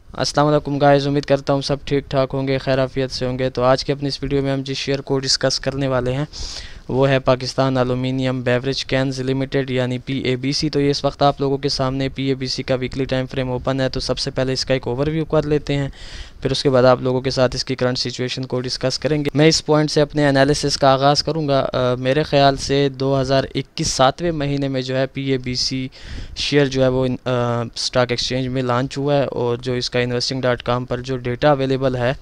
अस्सलाम वालेकुम गाइस, उम्मीद करता हूँ सब ठीक ठाक होंगे, खैर आफियत से होंगे। तो आज के अपनी इस वीडियो में हम जिस शेयर को डिस्कस करने वाले हैं वो है Pakistan aluminium beverage cans limited यानी PABC। तो ये इस वक्त आप लोगों के सामने PABC का वीकली टाइम फ्रेम ओपन है। तो सबसे पहले इसका एक ओवरव्यू कर लेते हैं, फिर उसके बाद आप लोगों के साथ इसकी करंट सिचुएशन को डिस्कस करेंगे। मैं इस पॉइंट से अपने एनालिसिस का आगाज़ करूँगा। मेरे ख्याल से 2021 सातवें महीने में जो है PABC शेयर जो है वो स्टॉक एक्सचेंज में लॉन्च हुआ है, और जो इसका investing.com पर जो डेटा अवेलेबल है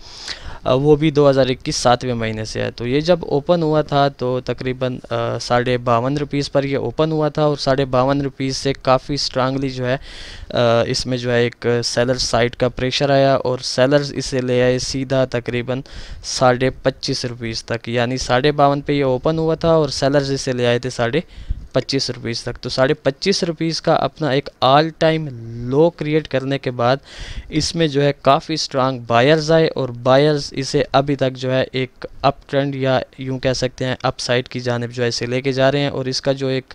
वो भी 2021 सातवें महीने से है। तो ये जब ओपन हुआ था तो तकरीबन 52.5 रुपीज़ पर ये ओपन हुआ था, और 52.5 रुपीज़ से काफ़ी स्ट्रांगली जो है इसमें जो है एक सेलर साइड का प्रेशर आया, और सेलर्स इसे ले आए सीधा तकरीबन 25.5 रुपीज़ तक। यानी 52.5 पे ये ओपन हुआ था और सेलर्स इसे ले आए थे 25 रुपीज़ तक। तो 25 रुपीज़ का अपना एक ऑल टाइम लो क्रिएट करने के बाद इसमें जो है काफ़ी स्ट्रांग बायर्स आए, और बायर्स इसे अभी तक जो है एक अप ट्रेंड या यूँ कह सकते हैं अप साइड की जानिब जो है इसे लेके जा रहे हैं, और इसका जो एक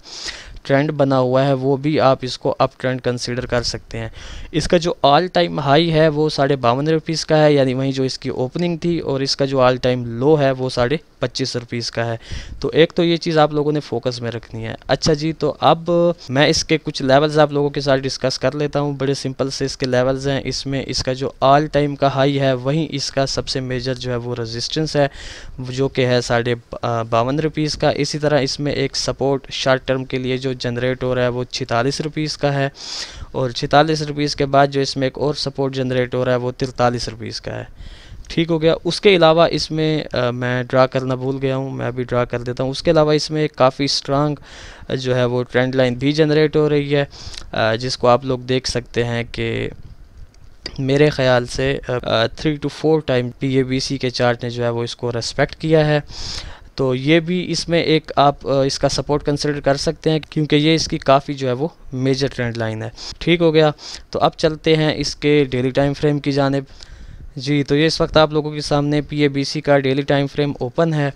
ट्रेंड बना हुआ है वो भी आप इसको अप ट्रेंड कंसीडर कर सकते हैं। इसका जो ऑल टाइम हाई है वो 52.5 रुपीज़ का है, यानी वहीं जो इसकी ओपनिंग थी, और इसका जो ऑल टाइम लो है वो 25 रुपीज़ का है। तो एक तो ये चीज़ आप लोगों ने फोकस में रखनी है। अच्छा जी, तो अब मैं इसके कुछ लेवल्स आप लोगों के साथ डिस्कस कर लेता हूँ। बड़े सिंपल से इसके लेवल्स हैं। इसमें इसका जो ऑल टाइम का हाई है वहीं इसका सबसे मेजर जो है वो रेजिस्टेंस है, जो कि है 52.5 रुपीज़ का। इसी तरह इसमें एक सपोर्ट शॉर्ट टर्म के लिए जो जनरेट हो रहा है वो 46 रुपीज़ का है, और 46 रुपीज़ के बाद जो इसमें एक और सपोर्ट जनरेट हो रहा है वो 43 रुपीज़ का है। ठीक हो गया। उसके अलावा इसमें मैं ड्रा करना भूल गया हूँ, मैं अभी ड्रा कर देता हूँ। उसके अलावा इसमें काफ़ी स्ट्रांग जो है वो ट्रेंड लाइन भी जनरेट हो रही है, जिसको आप लोग देख सकते हैं कि मेरे ख़्याल से 3 to 4 टाइम PABC के चार्ट ने जो है वो इसको रेस्पेक्ट किया है। तो ये भी इसमें एक आप इसका सपोर्ट कंसिडर कर सकते हैं, क्योंकि ये इसकी काफ़ी जो है वो मेजर ट्रेंड लाइन है। ठीक हो गया। तो अब चलते हैं इसके डेली टाइम फ्रेम की जानिब। जी, तो ये इस वक्त आप लोगों के सामने PABC का डेली टाइम फ्रेम ओपन है।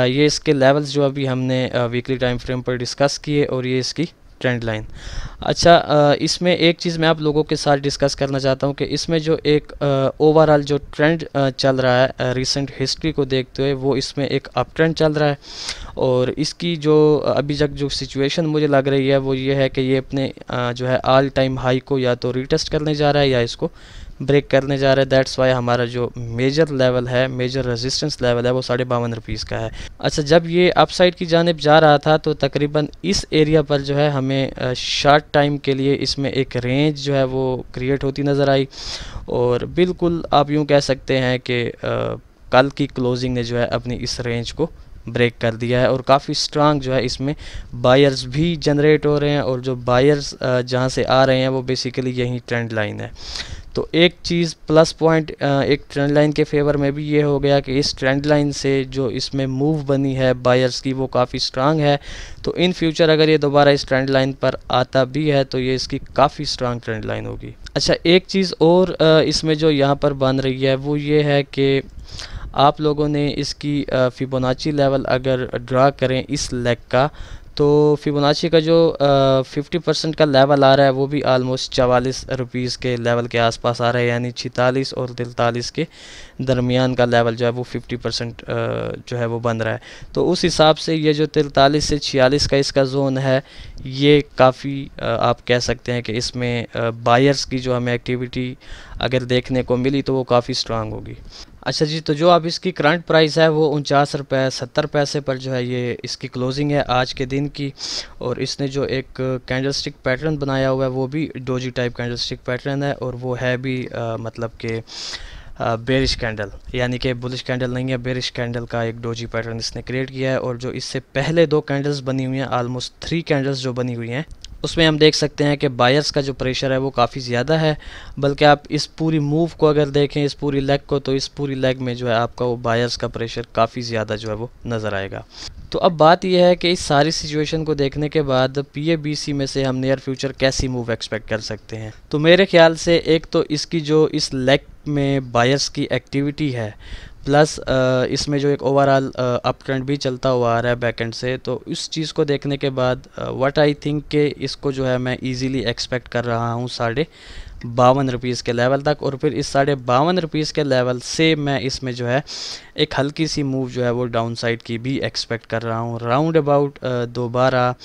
ये इसके लेवल्स जो अभी हमने वीकली टाइम फ्रेम पर डिस्कस किए, और ये इसकी ट्रेंड लाइन। अच्छा, इसमें एक चीज़ मैं आप लोगों के साथ डिस्कस करना चाहता हूँ कि इसमें जो एक ओवरऑल जो ट्रेंड चल रहा है रिसेंट हिस्ट्री को देखते हुए, वो इसमें एक अप ट्रेंड चल रहा है, और इसकी जो अभी तक जो सिचुएशन मुझे लग रही है वो ये है कि ये अपने जो है ऑल टाइम हाई को या तो रीटेस्ट करने जा रहा है या इसको ब्रेक करने जा रहा है। दैट्स वाई हमारा जो मेजर लेवल है, मेजर रेजिस्टेंस लेवल है वो 52.5 रुपीज़ का है। अच्छा, जब ये अपसाइड की जानिब जा रहा था तो तकरीबन इस एरिया पर जो है हमें शॉर्ट टाइम के लिए इसमें एक रेंज जो है वो क्रिएट होती नज़र आई, और बिल्कुल आप यूँ कह सकते हैं कि कल की क्लोजिंग ने जो है अपनी इस रेंज को ब्रेक कर दिया है, और काफ़ी स्ट्रांग जो है इसमें बायर्स भी जनरेट हो रहे हैं, और जो बायर्स जहाँ से आ रहे हैं वो बेसिकली यही ट्रेंड लाइन है। तो एक चीज़ प्लस पॉइंट एक ट्रेंड लाइन के फेवर में भी ये हो गया कि इस ट्रेंड लाइन से जो इसमें मूव बनी है बायर्स की वो काफ़ी स्ट्रांग है। तो इन फ्यूचर अगर ये दोबारा इस ट्रेंड लाइन पर आता भी है तो ये इसकी काफ़ी स्ट्रांग ट्रेंड लाइन होगी। अच्छा, एक चीज़ और इसमें जो यहाँ पर बन रही है वो ये है कि आप लोगों ने इसकी फिबोनाची लेवल अगर ड्रा करें इस लेग का, तो फिबोनाची का जो 50% का लेवल आ रहा है वो भी आलमोस्ट 44 रुपीज़ के लेवल के आसपास आ रहा है, यानी 46 और 43 के दरमियान का लेवल जो है वो 50% जो है वो बन रहा है। तो उस हिसाब से ये जो 43 से 46 का इसका जोन है, ये काफ़ी आप कह सकते हैं कि इसमें बायर्स की जो हमें एक्टिविटी अगर देखने को मिली तो वो काफ़ी स्ट्रांग होगी। अच्छा जी, तो जो अब इसकी करंट प्राइस है वो 49 रुपये 70 पैसे पर जो है ये इसकी क्लोजिंग है आज के दिन की, और इसने जो एक कैंडलस्टिक पैटर्न बनाया हुआ है वो भी डोजी टाइप कैंडलस्टिक पैटर्न है, और वो है भी मतलब कि बेरिश कैंडल, यानी कि बुलिश कैंडल नहीं है, बेरिश कैंडल का एक डोजी पैटर्न इसने क्रिएट किया है। और जो इससे पहले 2 कैंडल्स बनी हुई हैं, आलमोस्ट 3 कैंडल्स जो बनी हुई हैं, उसमें हम देख सकते हैं कि बायर्स का जो प्रेशर है वो काफ़ी ज़्यादा है। बल्कि आप इस पूरी मूव को अगर देखें, इस पूरी लेग को, तो इस पूरी लेग में जो है आपका वो बायर्स का प्रेशर काफ़ी ज़्यादा जो है वो नज़र आएगा। तो अब बात यह है कि इस सारी सिचुएशन को देखने के बाद PABC में से हम नियर फ्यूचर कैसी मूव एक्सपेक्ट कर सकते हैं। तो मेरे ख्याल से एक तो इसकी जो इस लेग में बायर्स की एक्टिविटी है, प्लस इसमें जो एक ओवरऑल अप ट्रेंड भी चलता हुआ आ रहा है बैक एंड से, तो इस चीज़ को देखने के बाद व्हाट आई थिंक के इसको जो है मैं इजीली एक्सपेक्ट कर रहा हूँ ₹52 के लेवल तक, और फिर इस ₹52 के लेवल से मैं इसमें जो है एक हल्की सी मूव जो है वो डाउन साइड की भी एक्सपेक्ट कर रहा हूँ, राउंड अबाउट दोबारा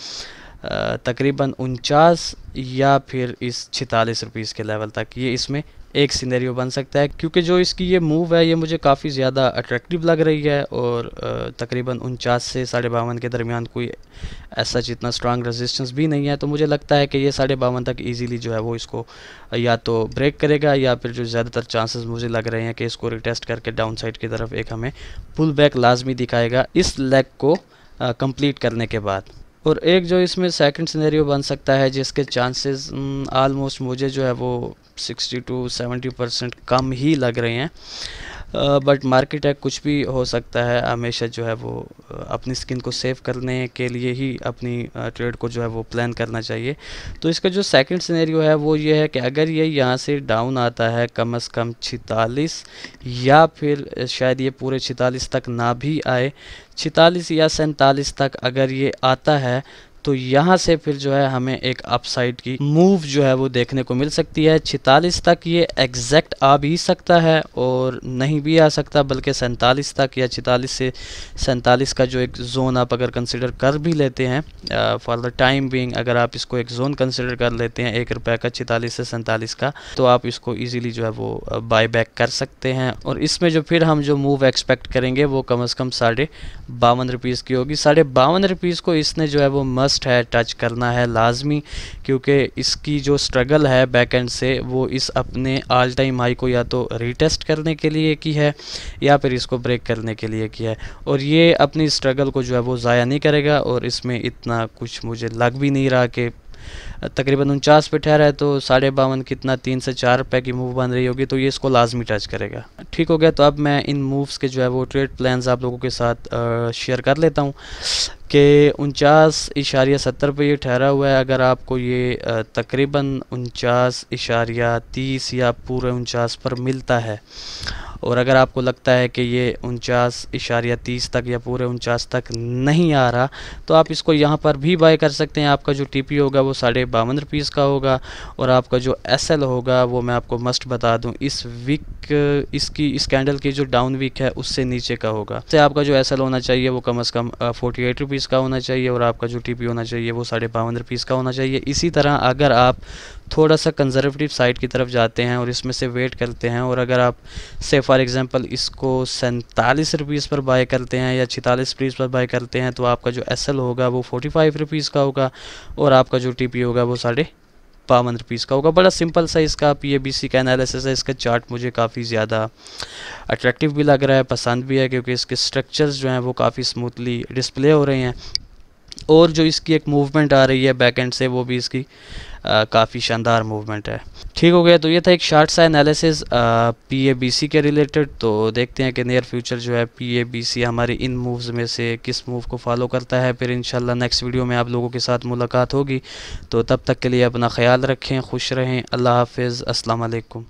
तकरीबन 49 या फिर इस ₹46 के लेवल तक। ये इसमें एक सिनेरियो बन सकता है, क्योंकि जो इसकी ये मूव है ये मुझे काफ़ी ज़्यादा अट्रैक्टिव लग रही है, और तकरीबन 49 से 52.5 के दरमियान कोई ऐसा जितना स्ट्रांग रेजिस्टेंस भी नहीं है। तो मुझे लगता है कि ये 52.5 तक इजीली जो है वो इसको या तो ब्रेक करेगा, या फिर जो ज़्यादातर चांसेस मुझे लग रहे हैं कि इसको रिटेस्ट करके डाउन साइड की तरफ एक हमें पुल बैक लाजमी दिखाएगा इस लेग को कंप्लीट करने के बाद। और एक जो इसमें सेकंड सिनेरियो बन सकता है जिसके चांसेस आलमोस्ट मुझे जो है वो 60 to 70% कम ही लग रहे हैं, बट मार्केट है, कुछ भी हो सकता है। हमेशा जो है वो अपनी स्किन को सेव करने के लिए ही अपनी ट्रेड को जो है वो प्लान करना चाहिए। तो इसका जो सेकंड सिनेरियो है वो ये है कि अगर ये यहाँ से डाउन आता है कम से कम 46, या फिर शायद ये पूरे 46 तक ना भी आए, 46 या 47 तक अगर ये आता है, तो यहाँ से फिर जो है हमें एक अपसाइड की मूव जो है वो देखने को मिल सकती है। 46 तक ये एग्जैक्ट आ भी सकता है और नहीं भी आ सकता, बल्कि 47 तक या 46 से 47 का जो एक जोन आप अगर कंसिडर कर भी लेते हैं फॉर द टाइम बीइंग, अगर आप इसको एक जोन कंसिडर कर लेते हैं ₹1 का 46 से 47 का, तो आप इसको इजीली जो है वो बाय बैक कर सकते हैं। और इसमें जो फिर हम जो मूव एक्सपेक्ट करेंगे वो कम से कम ₹52 की होगी। ₹52 को इसने जो है वो मस्ट है टच करना है लाजमी, क्योंकि इसकी जो स्ट्रगल है बैक एंड से वो इस अपने ऑल टाइम हाई को या तो रीटेस्ट करने के लिए की है या फिर इसको ब्रेक करने के लिए किया है, और ये अपनी स्ट्रगल को जो है वो ज़ाया नहीं करेगा। और इसमें इतना कुछ मुझे लग भी नहीं रहा कि तकरीबन 49 पे ठहरा है, तो 52.5 कितना ₹3 से ₹4 की मूव बन रही होगी, तो ये इसको लाजमी टच करेगा। ठीक हो गया, तो अब मैं इन मूव्स के जो है वो ट्रेड प्लान्स आप लोगों के साथ शेयर कर लेता हूँ कि 49.70 पे ये ठहरा हुआ है। अगर आपको ये तकरीबन 49.30 या पूरे 49 पर मिलता है, और अगर आपको लगता है कि ये 49.30 तक या पूरे 49 तक नहीं आ रहा, तो आप इसको यहाँ पर भी बाय कर सकते हैं। आपका जो टीपी होगा वो ₹52 का होगा, और आपका जो एसएल होगा वो मैं आपको मस्ट बता दूं इस वीक इस कैंडल की जो डाउन वीक है उससे नीचे का होगा। तो आपका जो एसएल होना चाहिए वो कम से कम ₹48 का होना चाहिए, और आपका जो टीपी होना चाहिए वो ₹52 का होना चाहिए। इसी तरह अगर आप थोड़ा सा कंजर्वेटिव साइड की तरफ जाते हैं और इसमें से वेट करते हैं, और अगर आप से फॉर एग्जांपल इसको ₹47 पर बाय करते हैं या ₹46 पर बाय करते हैं, तो आपका जो एसएल होगा वो ₹45 का होगा, और आपका जो टीपी होगा वो ₹52 का होगा। बड़ा सिंपल सा इसका पीएबीसी का एनालिसिस है। इसका चार्ट मुझे काफ़ी ज़्यादा अट्रैक्टिव भी लग रहा है, पसंद भी है, क्योंकि इसके स्ट्रक्चर्स जो हैं वो काफ़ी स्मूथली डिस्प्ले हो रहे हैं, और जो इसकी एक मूवमेंट आ रही है बैक एंड से वो भी इसकी काफ़ी शानदार मूवमेंट है। ठीक हो गया, तो ये था एक शार्ट सा एनालिसिस पीएबीसी के रिलेटेड। तो देखते हैं कि नियर फ्यूचर जो है पीएबीसी हमारी इन मूव्स में से किस मूव को फॉलो करता है। फिर इंशाल्लाह नेक्स्ट वीडियो में आप लोगों के साथ मुलाकात होगी। तो तब तक के लिए अपना ख्याल रखें, खुश रहें, अल्लाह हाफिज़, अस्सलाम वालेकुम।